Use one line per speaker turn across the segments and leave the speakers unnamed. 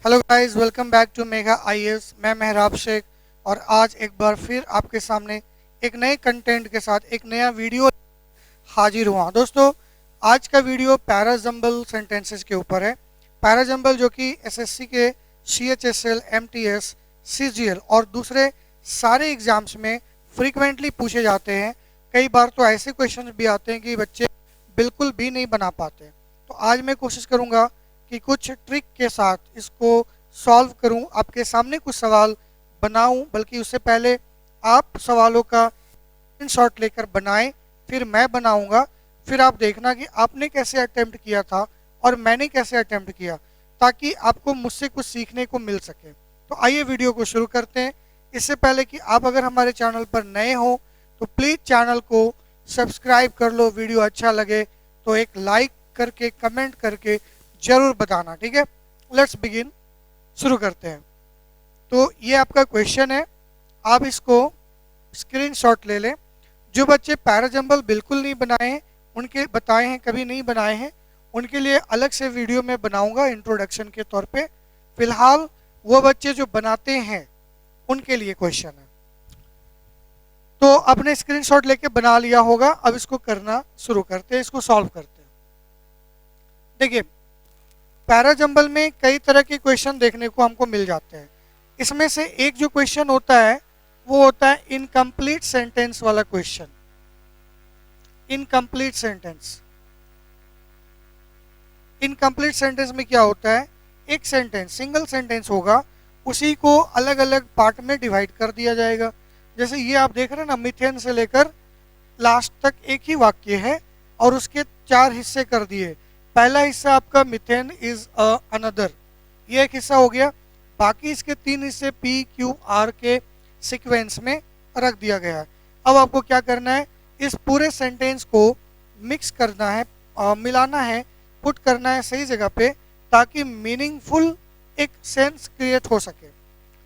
Hello guys, welcome back to mega IAS. मैं मेहराब शेख और आज एक बार फिर आपके सामने एक नए कंटेंट के साथ एक नया वीडियो हाजिर हुआ। दोस्तों, आज का वीडियो पैराजंबल सेंटेंसेस के ऊपर है। पैराजंबल जो कि एसएससी के सीएचएसएल, एमटीएस, सीजीएल और दूसरे सारे एग्जाम्स में फ्रीक्वेंटली पूछे जाते हैं। कई बार तो ऐसे क्वेश्चन भी आते हैं कि बच्चे बिल्कुल भी नहीं बना पाते। तो आज मैं कोशिश करूंगा कि कुछ ट्रिक के साथ इसको सॉल्व करूं, आपके सामने कुछ सवाल बनाऊं। बल्कि उससे पहले आप सवालों का स्क्रीनशॉट लेकर बनाएं, फिर मैं बनाऊंगा। फिर आप देखना कि आपने कैसे अटेम्प्ट किया था और मैंने कैसे अटेम्प्ट किया, ताकि आपको मुझसे कुछ सीखने को मिल सके। तो आइए वीडियो को शुरू करते हैं। इससे पहले कि आप अगर हमारे चैनल पर नए हो तो प्लीज़ चैनल को सब्सक्राइब कर लो। वीडियो अच्छा लगे तो एक लाइक करके, कमेंट करके जरूर बताना, ठीक है। लेट्स बिगिन, शुरू करते हैं। तो ये आपका क्वेश्चन है, आप इसको स्क्रीनशॉट ले लें। जो बच्चे पैराजंबल बिल्कुल नहीं बनाए हैं, उनके बताए हैं कभी नहीं बनाए हैं, उनके लिए अलग से वीडियो में बनाऊंगा इंट्रोडक्शन के तौर पे। फिलहाल वो बच्चे जो बनाते हैं उनके लिए क्वेश्चन है। तो आपने स्क्रीनशॉट लेके बना लिया होगा। अब इसको करना शुरू करते हैं, इसको सॉल्व करते हैं। देखिए, पैराजंबल में कई तरह के क्वेश्चन देखने को हमको मिल जाते हैं। इसमें से एक जो क्वेश्चन होता है वो होता है इनकम्प्लीट सेंटेंस वाला question. Incomplete sentence, incomplete sentence में क्या होता है, एक सेंटेंस, सिंगल सेंटेंस होगा, उसी को अलग अलग पार्ट में डिवाइड कर दिया जाएगा। जैसे ये आप देख रहे हैं ना, मीथेन से लेकर लास्ट तक एक ही वाक्य है और उसके 4 हिस्से कर दिए। पहला हिस्सा आपका मीथेन इज अनदर, ये एक हिस्सा हो गया। बाकी इसके 3 हिस्से पी क्यू आर के सीक्वेंस में रख दिया गया है। अब आपको क्या करना है, इस पूरे सेंटेंस को मिक्स करना है, मिलाना है, पुट करना है सही जगह पे, ताकि मीनिंगफुल एक सेंस क्रिएट हो सके,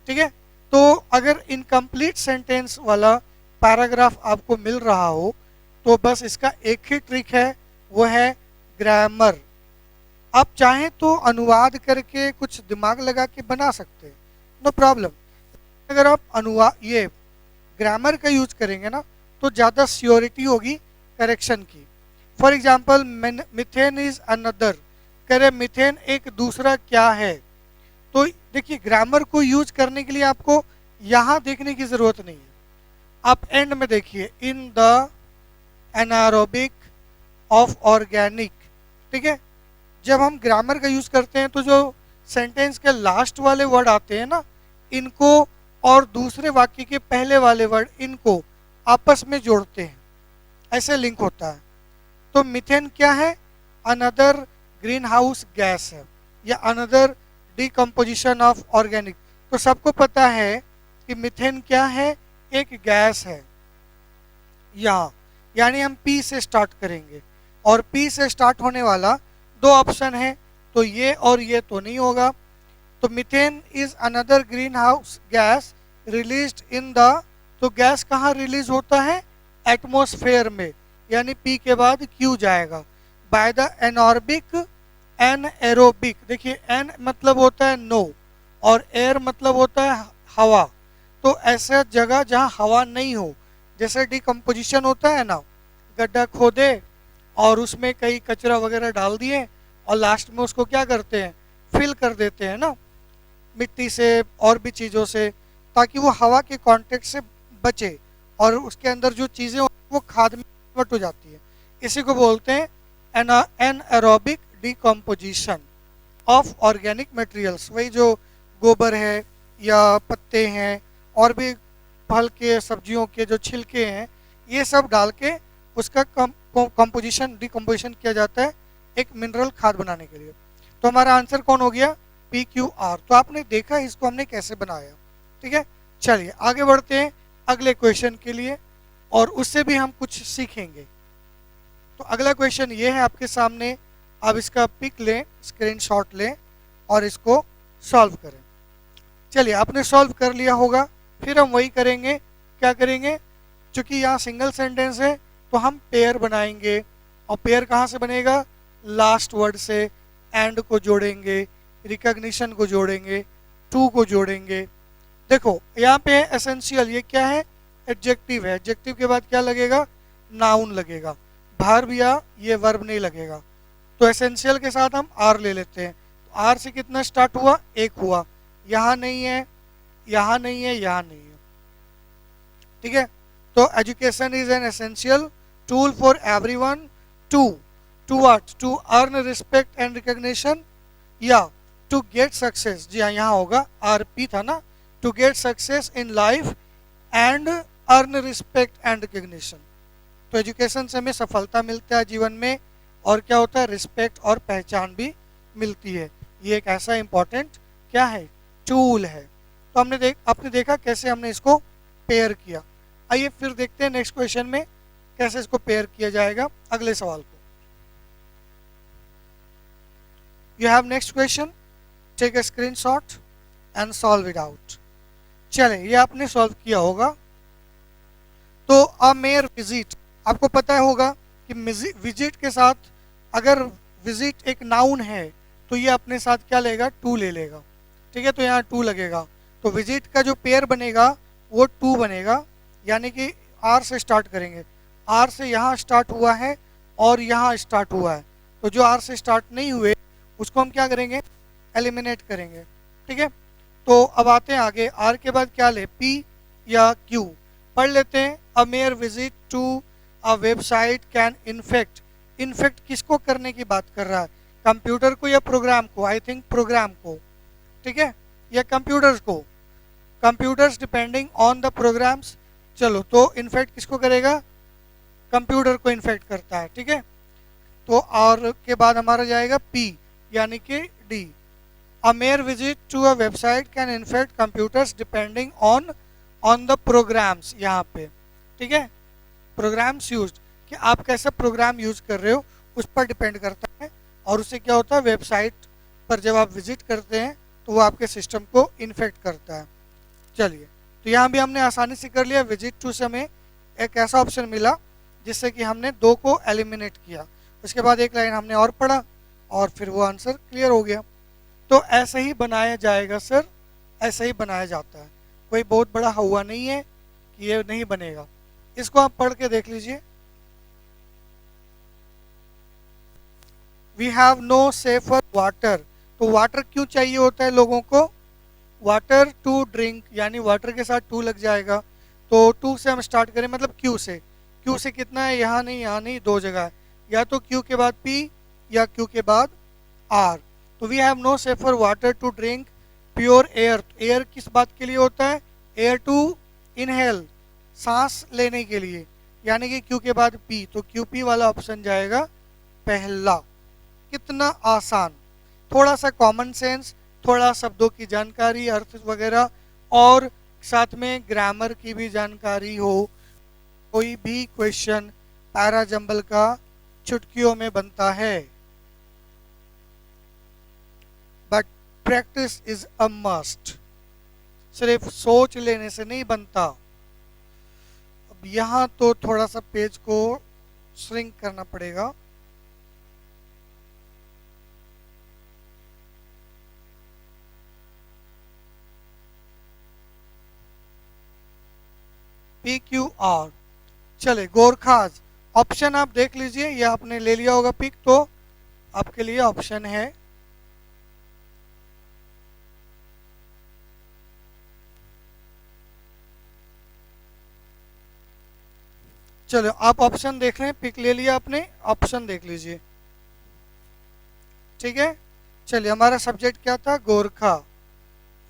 ठीक है। तो अगर इनकम्प्लीट सेंटेंस वाला पैराग्राफ आपको मिल रहा हो तो बस इसका एक ही ट्रिक है, वो है ग्रामर। आप चाहें तो अनुवाद करके कुछ दिमाग लगा के बना सकते हैं, नो प्रॉब्लम। अगर आप अनुवाद ये ग्रामर का यूज करेंगे ना तो ज़्यादा श्योरिटी होगी करेक्शन की। For example, methane is another, करे मिथेन एक दूसरा क्या है। तो देखिए, ग्रामर को यूज करने के लिए आपको यहाँ देखने की ज़रूरत नहीं है। आप एंड में देखिए, in the anaerobic of organic, ठीक है। जब हम ग्रामर का यूज करते हैं तो जो सेंटेंस के लास्ट वाले वर्ड आते हैं ना, इनको और दूसरे वाक्य के पहले वाले वर्ड, इनको आपस में जोड़ते हैं, ऐसे लिंक होता है। तो मीथेन क्या है, अनदर ग्रीन हाउस गैस है, या अनदर डिकम्पोजिशन ऑफ ऑर्गेनिक। तो सबको पता है कि मीथेन क्या है, एक गैस है। यहाँ यानी हम पी से स्टार्ट करेंगे और पी से स्टार्ट होने वाला 2 ऑप्शन है, तो ये और ये तो नहीं होगा। तो methane is another green house gas released in the, तो गैस कहाँ रिलीज होता है, एटमॉस्फेयर में, यानी पी के बाद क्यू जाएगा। बाय द एनॉर्बिक एनएरोबिक, देखिए एन मतलब होता है नो और एयर मतलब होता है हवा। तो ऐसा जगह जहाँ हवा नहीं हो, जैसे डिकम्पोजिशन होता है ना, गड्ढा खोदे और उसमें कई कचरा वगैरह डाल दिए और लास्ट में उसको क्या करते हैं, फिल कर देते हैं ना, मिट्टी से और भी चीज़ों से, ताकि वो हवा के कांटेक्ट से बचे और उसके अंदर जो चीज़ें वो खाद में कन्वर्ट हो जाती है। इसी को बोलते हैं anaerobic decomposition of organic materials. वही जो गोबर है या पत्ते हैं और भी फल के, सब्जियों के जो छिलके हैं, ये सब डाल के उसका कंपोजिशन, डिकम्पोजिशन किया जाता है एक मिनरल खाद बनाने के लिए। तो हमारा आंसर कौन हो गया, पी क्यू आर। तो आपने देखा इसको हमने कैसे बनाया, ठीक है। चलिए आगे बढ़ते हैं अगले क्वेश्चन के लिए और उससे भी हम कुछ सीखेंगे। तो अगला क्वेश्चन ये है आपके सामने, आप इसका पिक लें, स्क्रीनशॉट लें और इसको सॉल्व करें। चलिए, आपने सॉल्व कर लिया होगा, फिर हम वही करेंगे। क्या करेंगे, चूंकि यहाँ सिंगल सेंटेंस है तो हम पेयर बनाएंगे। और पेयर कहाँ से बनेगा, लास्ट वर्ड से एंड को जोड़ेंगे, रिकॉग्निशन को जोड़ेंगे, टू को जोड़ेंगे। देखो यहाँ पे एसेंशियल, ये क्या है, एडजेक्टिव है, एडजेक्टिव के बाद क्या लगेगा, नाउन लगेगा, वर्ब या ये वर्ब नहीं लगेगा। तो एसेंशियल के साथ हम आर ले लेते हैं, तो आर से कितना स्टार्ट हुआ, एक हुआ, यहाँ नहीं है, यहाँ नहीं है, यहाँ नहीं है, ठीक है। तो education is an essential tool for everyone to what, to earn respect and recognition या टू गेट सक्सेस। जी हाँ, यहाँ होगा, आरपी था ना, to get success in life and earn respect and recognition. तो एजुकेशन से हमें सफलता मिलता है जीवन में, और क्या होता है, रिस्पेक्ट और पहचान भी मिलती है। ये एक ऐसा इंपॉर्टेंट क्या है, टूल है। तो आपने देखा कैसे हमने इसको पेयर किया। आइए फिर देखते हैं नेक्स्ट क्वेश्चन में कैसे इसको पेयर किया जाएगा अगले सवाल को। You have next question, take a screenshot and solve it out. चले, ये आपने सॉल्व किया होगा। तो अ मेयर विजिट, आपको पता होगा कि विजिट के साथ अगर विजिट एक नाउन है तो ये अपने साथ क्या लेगा, टू ले लेगा, ठीक है। तो यहाँ टू लगेगा, तो विजिट का जो पेयर बनेगा वो टू बनेगा, यानी कि आर से स्टार्ट करेंगे। आर से यहाँ स्टार्ट हुआ है और यहाँ स्टार्ट हुआ है, तो जो आर से स्टार्ट नहीं हुए उसको हम क्या करेंगे, एलिमिनेट करेंगे, ठीक है। तो अब आते हैं आगे, आर के बाद क्या ले, पी या क्यू, पढ़ लेते हैं। A mere visit to a website can infect, infect किसको करने की बात कर रहा है, कंप्यूटर को या प्रोग्राम को, आई थिंक प्रोग्राम को, ठीक है, या कंप्यूटर्स को, computers depending on the programs. चलो, तो इन्फेक्ट किसको करेगा, कंप्यूटर को इन्फेक्ट करता है, ठीक है। तो आर के बाद हमारा जाएगा पी, यानी कि D. A mere visit to a website can infect computers depending on the programs, यहाँ पे, ठीक है, प्रोग्राम्स यूज्ड, कि आप कैसे प्रोग्राम यूज कर रहे हो उस पर डिपेंड करता है। और उससे क्या होता है, वेबसाइट पर जब आप विजिट करते हैं तो वो आपके सिस्टम को इन्फेक्ट करता है। चलिए, तो यहाँ भी हमने आसानी से कर लिया, विजिट टू से हमें एक ऐसा ऑप्शन मिला जिससे कि हमने दो को एलिमिनेट किया। उसके बाद एक लाइन हमने और पढ़ा और फिर वो आंसर क्लियर हो गया। तो ऐसे ही बनाया जाएगा सर, ऐसे ही बनाया जाता है, कोई बहुत बड़ा हुआ नहीं है कि ये नहीं बनेगा। इसको आप पढ़ के देख लीजिए। We have no safer water, तो वाटर क्यों चाहिए होता है लोगों को, वाटर टू ड्रिंक, यानी वाटर के साथ टू लग जाएगा। तो टू से हम स्टार्ट करें, मतलब क्यू से, क्यू से कितना है, यहाँ नहीं, यहाँ नहीं, दो जगह है, या तो क्यू के बाद पी या क्यू के बाद आर। तो we have no safer water to drink pure air, air किस बात के लिए होता है, एयर टू इनहेल, सांस लेने के लिए, यानी कि क्यू के बाद पी, तो क्यू पी वाला ऑप्शन जाएगा पहला। कितना आसान, थोड़ा सा कॉमन सेंस, थोड़ा शब्दों की जानकारी, अर्थ वगैरह, और साथ में ग्रामर की भी जानकारी हो। कोई भी क्वेश्चन पैरा जंबल का चुटकियों में बनता है, but practice is a must, सिर्फ सोच लेने से नहीं बनता। अब यहाँ तो थोड़ा सा पेज को श्रिंक करना पड़ेगा। PQR, चले, गोरखाज ऑप्शन आप देख लीजिए, ये आपने ले लिया होगा पिक, तो आपके लिए ऑप्शन है चलो आप ऑप्शन देख लें, पिक ले लिया आपने, ऑप्शन देख लीजिए, ठीक है। चलिए, हमारा सब्जेक्ट क्या था, गोरखा,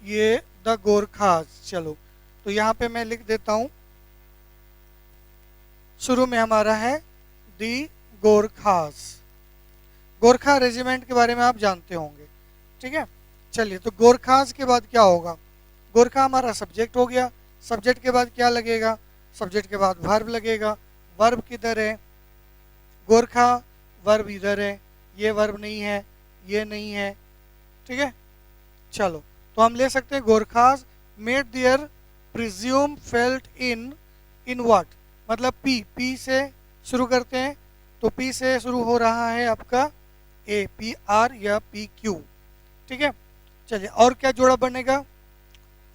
ये द गोरखाज। चलो, तो यहाँ पे मैं लिख देता हूँ, शुरू में हमारा है दी गोरखास, गोरखा रेजिमेंट के बारे में आप जानते होंगे, ठीक है। चलिए, तो गोरखास के बाद क्या होगा, गोरखा हमारा सब्जेक्ट हो गया, सब्जेक्ट के बाद क्या लगेगा, सब्जेक्ट के बाद वर्ब लगेगा। वर्ब किधर है, गोरखा वर्ब इधर है, ये वर्ब नहीं है, ये नहीं है, ठीक है। चलो, तो हम ले सकते हैं Gorkhas made their presence felt in what, मतलब पी से शुरू करते हैं, तो पी से शुरू हो रहा है आपका ए, पी आर या पी क्यू, ठीक है। चलिए और क्या जोड़ा बनेगा,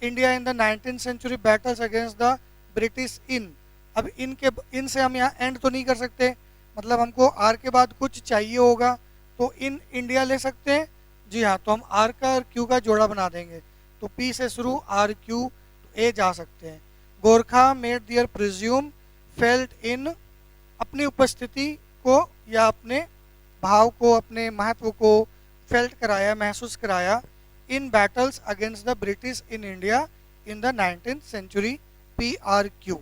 India in the 19th century battles against the British in. अब इन से हम यहाँ एंड तो नहीं कर सकते, मतलब हमको आर के बाद कुछ चाहिए होगा, तो इन इंडिया ले सकते हैं। जी हाँ, तो हम आर का और क्यू का जोड़ा बना देंगे, तो पी से शुरू आर क्यू, तो ए जा सकते हैं। Gorkha made their presence felt in, अपनी उपस्थिति को या अपने भाव को, अपने महत्व को फेल्ट कराया, महसूस कराया, in battles against the British in India in the 19th century, P R Q.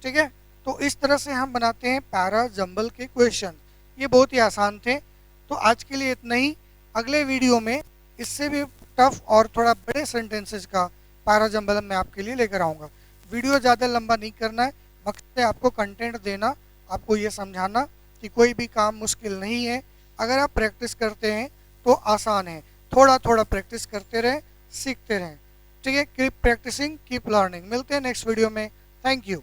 ठीक है, तो इस तरह से हम बनाते हैं पैरा जंबल के क्वेश्चन। ये बहुत ही आसान थे। तो आज के लिए इतना ही। अगले वीडियो में इससे भी टफ और थोड़ा बड़े सेंटेंसेस का पैरा जंबल मैं आपके लिए लेकर आऊँगा। वीडियो ज़्यादा लंबा नहीं करना है, मकसद है आपको कंटेंट देना, आपको ये समझाना कि कोई भी काम मुश्किल नहीं है। अगर आप प्रैक्टिस करते हैं तो आसान है, थोड़ा थोड़ा प्रैक्टिस करते रहें, सीखते रहें। ठीक है, कीप प्रैक्टिसिंग कीप लर्निंग। मिलते हैं नेक्स्ट वीडियो में। Thank you.